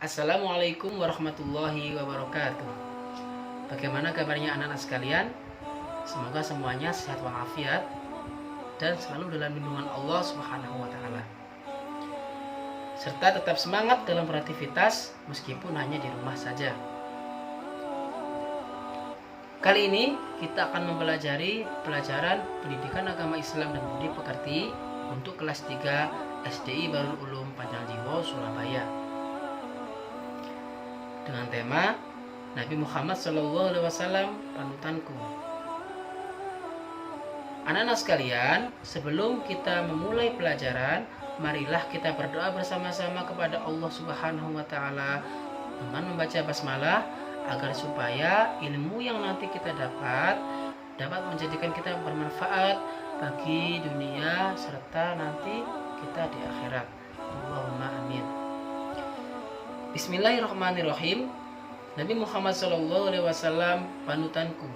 Assalamualaikum warahmatullahi wabarakatuh. Bagaimana kabarnya anak-anak sekalian? Semoga semuanya sehat walafiat dan selalu dalam lindungan Allah Subhanahu wa taala. Serta tetap semangat dalam beraktivitas meskipun hanya di rumah saja. Kali ini kita akan mempelajari pelajaran Pendidikan Agama Islam dan Budi Pekerti untuk kelas 3 SDI Darul Ulum Panjangjiwo, Surabaya. Dengan tema Nabi Muhammad SAW panutanku. Anak-anak sekalian, sebelum kita memulai pelajaran, marilah kita berdoa bersama-sama kepada Allah Subhanahu wa taala dengan membaca basmalah agar supaya ilmu yang nanti kita dapat menjadikan kita bermanfaat bagi dunia serta nanti kita di akhirat. Allahumma amin. Bismillahirrahmanirrahim. Nabi Muhammad SAW panutanku.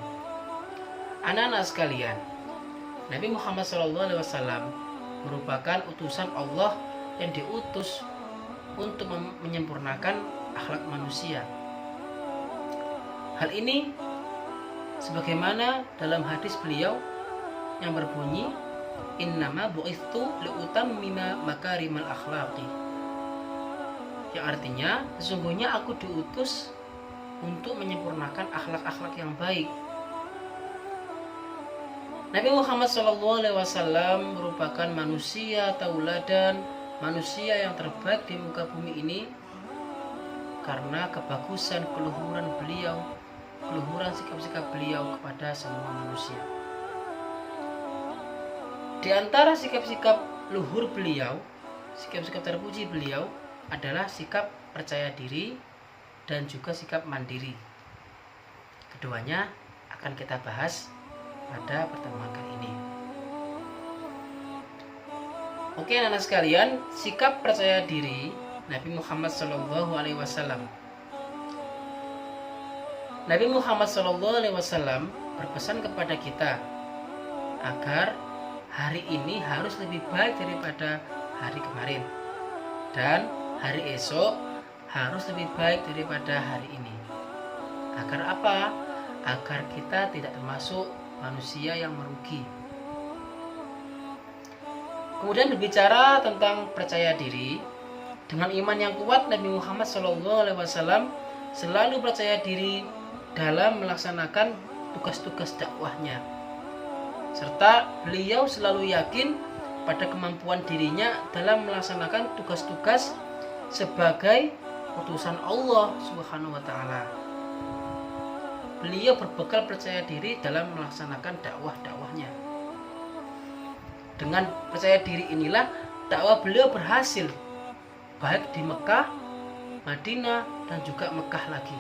Anak-anak sekalian, Nabi Muhammad SAW merupakan utusan Allah yang diutus untuk menyempurnakan akhlak manusia. Hal ini sebagaimana dalam hadis beliau yang berbunyi, innama bu'ithu liutammima makarimal akhlaqi, yang artinya sesungguhnya aku diutus untuk menyempurnakan akhlak-akhlak yang baik. Nabi Muhammad SAW merupakan manusia tauladan, manusia yang terbaik di muka bumi ini karena kebagusan keluhuran beliau, keluhuran sikap-sikap beliau kepada semua manusia. Di antara sikap-sikap luhur beliau, sikap-sikap terpuji beliau adalah sikap percaya diri dan juga sikap mandiri. Keduanya akan kita bahas pada pertemuan kali ini. Oke anak-anak sekalian, sikap percaya diri Nabi Muhammad SAW. Nabi Muhammad SAW berpesan kepada kita agar hari ini harus lebih baik daripada hari kemarin, dan hari esok harus lebih baik daripada hari ini. Agar apa? Agar kita tidak termasuk manusia yang merugi. Kemudian berbicara tentang percaya diri, dengan iman yang kuat Nabi Muhammad SAW selalu percaya diri dalam melaksanakan tugas-tugas dakwahnya, serta beliau selalu yakin pada kemampuan dirinya dalam melaksanakan tugas-tugas sebagai utusan Allah Subhanahu wa taala. Beliau berbekal percaya diri dalam melaksanakan dakwahnya. Dengan percaya diri inilah dakwah beliau berhasil, baik di Mekah, Madinah, dan juga Mekah lagi.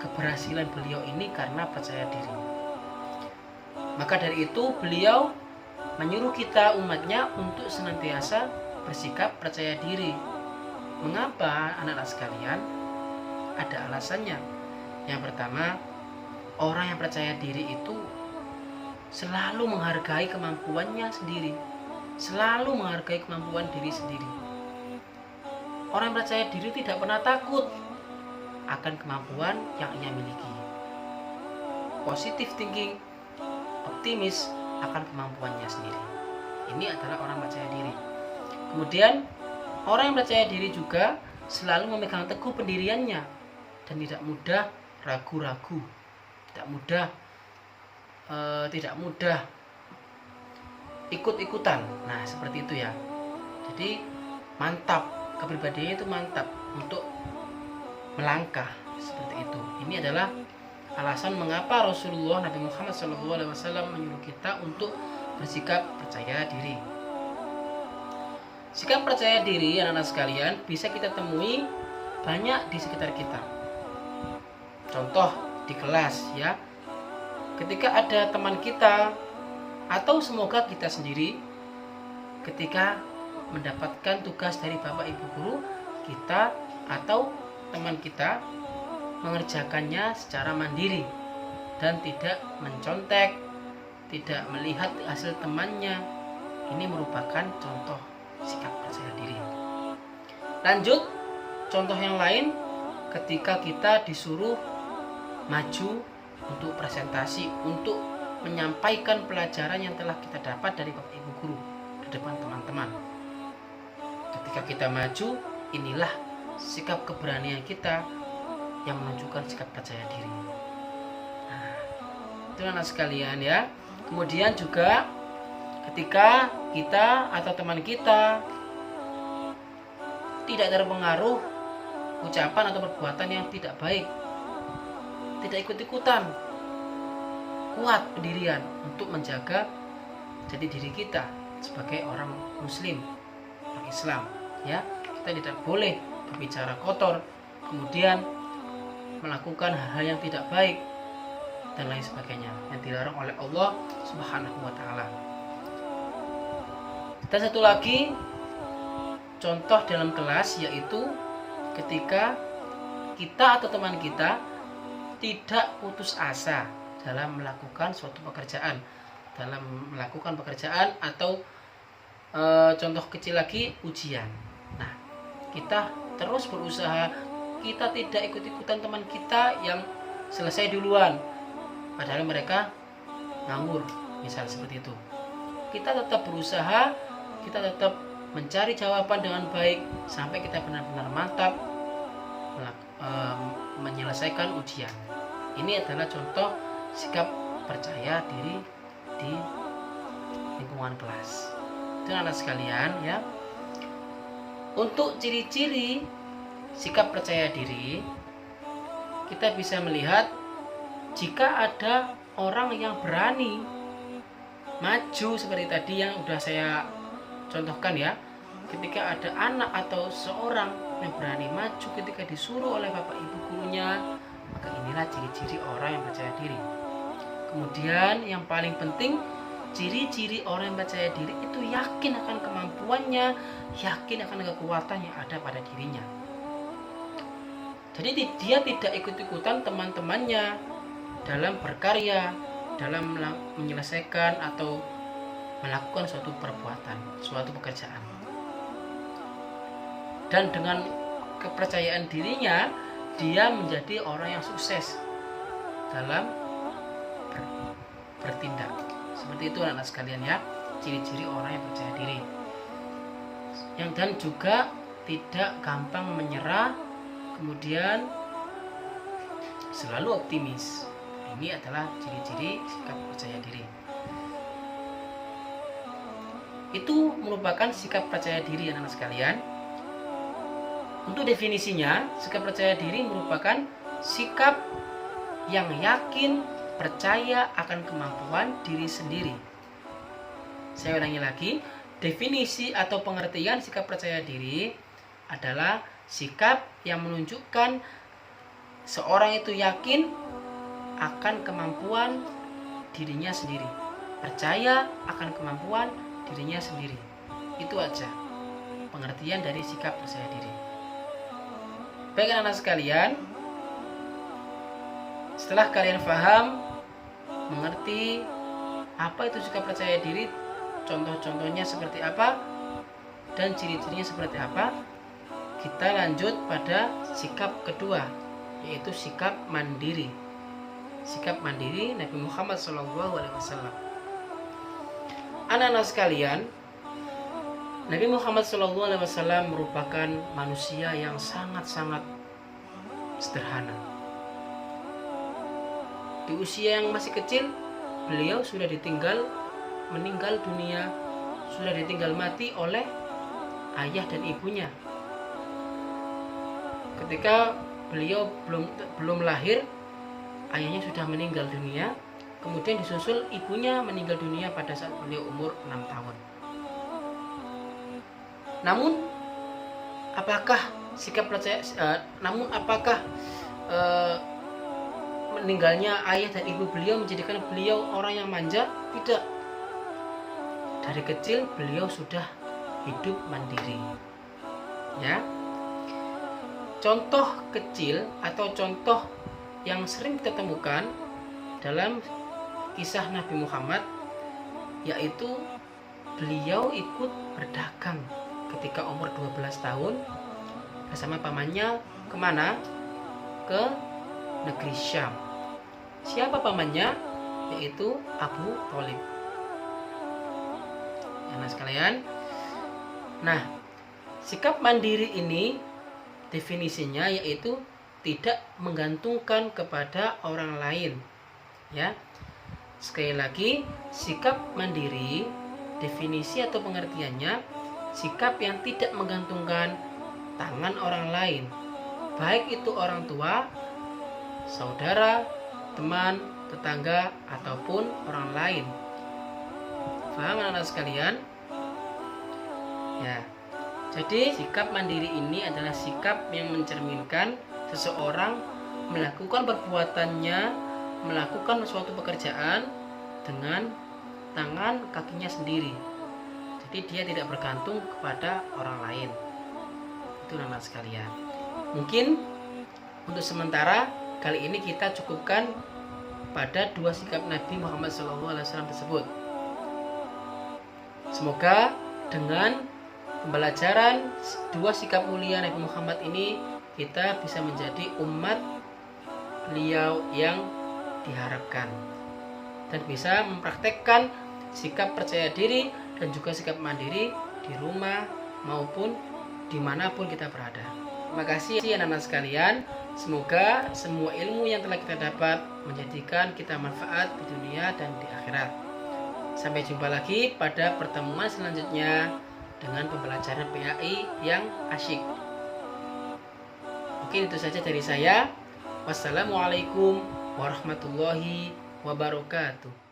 Keberhasilan beliau ini karena percaya diri. Maka dari itu beliau menyuruh kita umatnya untuk senantiasa bersikap percaya diri. Mengapa anak-anak sekalian? Ada alasannya. Yang pertama, orang yang percaya diri itu selalu menghargai kemampuannya sendiri, selalu menghargai kemampuan diri sendiri. Orang yang percaya diri tidak pernah takut akan kemampuan yang ia miliki. Positive thinking, optimis akan kemampuannya sendiri. Ini adalah orang percaya diri. Kemudian orang yang percaya diri juga selalu memegang teguh pendiriannya dan tidak mudah ragu-ragu, tidak mudah ikut-ikutan. Nah, seperti itu ya. Jadi mantap, kepribadiannya itu mantap untuk melangkah seperti itu. Ini adalah alasan mengapa Rasulullah Nabi Muhammad SAW menyuruh kita untuk bersikap percaya diri. Sikap percaya diri anak-anak sekalian bisa kita temui banyak di sekitar kita. Contoh di kelas ya, ketika ada teman kita atau semoga kita sendiri ketika mendapatkan tugas dari bapak ibu guru kita atau teman kita mengerjakannya secara mandiri dan tidak mencontek, tidak melihat hasil temannya. Ini merupakan contoh sikap percaya diri. Lanjut, contoh yang lain, ketika kita disuruh maju untuk presentasi, untuk menyampaikan pelajaran yang telah kita dapat dari Bapak Ibu guru di depan teman-teman. Ketika kita maju, inilah sikap keberanian kita yang menunjukkan sikap percaya diri. Nah, itu anak sekalian ya. Kemudian juga ketika kita atau teman kita tidak terpengaruh ucapan atau perbuatan yang tidak baik, tidak ikut-ikutan, kuat pendirian untuk menjaga jati diri kita sebagai orang muslim, orang Islam ya. Kita tidak boleh berbicara kotor, kemudian melakukan hal-hal yang tidak baik dan lain sebagainya yang dilarang oleh Allah Subhanahu wa taala. Dan satu lagi contoh dalam kelas, yaitu ketika kita atau teman kita tidak putus asa dalam melakukan suatu pekerjaan, atau contoh kecil lagi, ujian. Nah, kita terus berusaha, kita tidak ikut-ikutan teman kita yang selesai duluan padahal mereka nganggur, misal seperti itu. Kita tetap berusaha, kita tetap mencari jawaban dengan baik sampai kita benar-benar mantap menyelesaikan ujian. Ini adalah contoh sikap percaya diri di lingkungan kelas. Itu anak sekalian ya. Untuk ciri-ciri sikap percaya diri, kita bisa melihat jika ada orang yang berani maju seperti tadi yang sudah saya contohkan ya. Ketika ada anak atau seorang yang berani maju ketika disuruh oleh bapak ibu gurunya, maka inilah ciri-ciri orang yang percaya diri. Kemudian yang paling penting, ciri-ciri orang yang percaya diri itu yakin akan kemampuannya, yakin akan kekuatan yang ada pada dirinya. Jadi dia tidak ikut-ikutan teman-temannya dalam berkarya, dalam menyelesaikan atau melakukan suatu perbuatan, suatu pekerjaan. Dan dengan kepercayaan dirinya, dia menjadi orang yang sukses dalam bertindak. Seperti itu anak-anak sekalian ya, ciri-ciri orang yang percaya diri. Yang dan juga tidak gampang menyerah, kemudian selalu optimis. Ini adalah ciri-ciri sikap percaya diri. Itu merupakan sikap percaya diri anak-anak sekalian. Untuk definisinya, sikap percaya diri merupakan sikap yang yakin, percaya akan kemampuan diri sendiri. Saya ulangi lagi, definisi atau pengertian sikap percaya diri adalah sikap yang menunjukkan seorang itu yakin akan kemampuan dirinya sendiri, percaya akan kemampuan dirinya sendiri. Itu aja pengertian dari sikap percaya diri. Baik anak-anak sekalian, setelah kalian paham, mengerti apa itu sikap percaya diri, contoh-contohnya seperti apa, dan ciri-cirinya seperti apa, kita lanjut pada sikap kedua, yaitu sikap mandiri. Sikap mandiri Nabi Muhammad SAW. Anak-anak sekalian, Nabi Muhammad SAW merupakan manusia yang sangat-sangat sederhana. Di usia yang masih kecil, beliau sudah meninggal dunia, sudah ditinggal mati oleh ayah dan ibunya. Ketika beliau belum lahir, ayahnya sudah meninggal dunia, kemudian disusul ibunya meninggal dunia pada saat beliau umur 6 tahun. Namun apakah meninggalnya ayah dan ibu beliau menjadikan beliau orang yang manja? Tidak. Dari kecil beliau sudah hidup mandiri. Ya. Contoh kecil atau contoh yang sering kita temukan dalam kisah Nabi Muhammad, yaitu beliau ikut berdagang ketika umur 12 tahun. bersama pamannya kemana? Ke negeri Syam. Siapa pamannya? Yaitu Abu Thalib. Anak sekalian, nah, sikap mandiri ini definisinya yaitu tidak menggantungkan kepada orang lain. Ya, sekali lagi, sikap mandiri definisi atau pengertiannya sikap yang tidak menggantungkan tangan orang lain, baik itu orang tua, saudara, teman, tetangga, ataupun orang lain. Paham anak-anak sekalian? Ya, jadi sikap mandiri ini adalah sikap yang mencerminkan seseorang melakukan perbuatannya, melakukan suatu pekerjaan dengan tangan kakinya sendiri. Jadi dia tidak bergantung kepada orang lain. Itu anak-anak sekalian. Mungkin untuk sementara kali ini kita cukupkan pada 2 sikap Nabi Muhammad SAW tersebut. Semoga dengan pembelajaran 2 sikap mulia Nabi Muhammad ini kita bisa menjadi umat beliau yang diharapkan dan bisa mempraktekkan sikap percaya diri dan juga sikap mandiri di rumah maupun dimanapun kita berada. Terima kasih anak-anak sekalian. Semoga semua ilmu yang telah kita dapat menjadikan kita manfaat di dunia dan di akhirat. Sampai jumpa lagi pada pertemuan selanjutnya dengan pembelajaran PAI yang asyik. Mungkin itu saja dari saya. Wassalamualaikum warahmatullahi wabarakatuh.